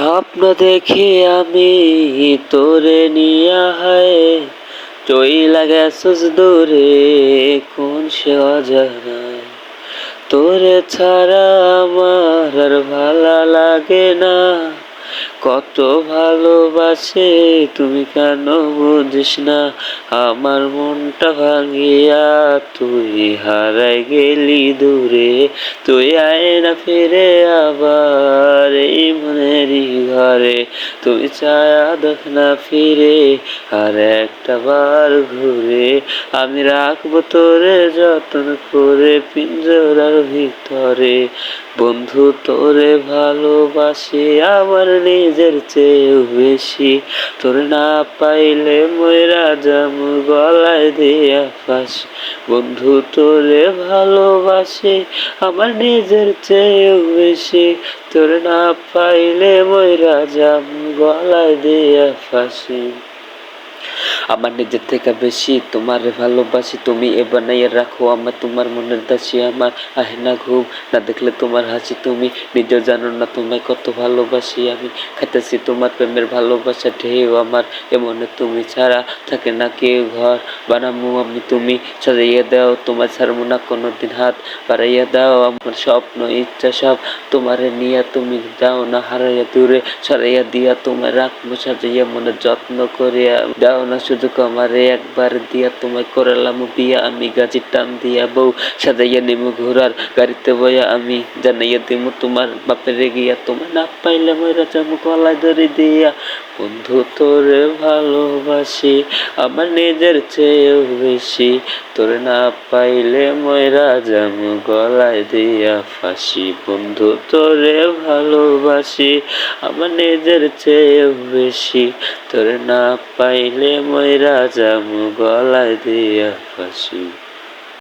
স্বপ্ন দেখি আমি তোরে নিয়া হায় চইলা গেছস দূরে কোন সে অজানায়। তোরে ছাড়া আমার আর ভালা লাগে না, কত ভালোবাসে তুমি কেন বুঝিস না। আমার মনটা ভাঙিয়া তুই হারাই গেলি দূরে, তুই আয় না ফিরে আবার এই মনেরই ঘরে। তুই ছায়া দেখ না ফিরে আর একটা বার ঘুরে, আমি রাখবো তোরে যত্ন করে পিঞ্জরার ভিতরে। বন্ধু তোরে ভালোবাসি আমার নিজের চেয়েও বেশি, তোরে না পাইলে মইরা যামু গলায় দিয়া ফাঁসি। বন্ধু তোরে ভালোবাসি আমার নিজের চেয়েও বেশি, তোরে না পাইলে মইরা যামু গলায় দিয়া ফাঁসি। আমার নিজের থেকে বেশি তোমারে ভালোবাসি, তুমি এ বানাইয়া রাখো আমার তোমার মনের দাসী। আমার আহে না ঘুম না দেখলে তোমার হাসি, তুমি নিজেও জানো না তোমায় কত ভালোবাসি আমি। খাইতেছি তোমার প্রেমের ভালোবাসা ঢেউ আমার, এমনে তুমি ছাড়া থাকে না কেউ ঘর বানামু আমি। তুমি সাজাইয়া দাও তোমার ছাড়বো না কোনোদিন, হাত বাড়াইয়া দাও আমার স্বপ্ন ইচ্ছা সব তোমারে নিয়া। তুমি দাও না হারাইয়া দূরে সরাইয়া দিয়া, তোমায় রাখবো সাজাইয়া মনে যত্ন করিয়া। দাও না সুযোগ আমারে একবার দিয়া, তোমায় করালাম বিয়া আমি গাছের টান দিয়া। বউ সাজাইয়া নিমু ঘোড়ার গাড়িতে বইয়া, আমি জানাইয়া দিমু তোমার বাপের গিয়া। তোমায় না পাইলে মইরা যামু গলায় দড়ি দিয়া। বন্ধু তোরে ভালোবাসি আমার নিজের চেয়েও বেশি, তোরে না পাইলে মইরা যামু গলায় দিয়া ফাঁসি। বন্ধু তোরে ভালোবাসি আমার নিজের চেয়েও বেশি, তোরে না পাইলে মইরা যামু গলায় দিয়া ফাঁসি।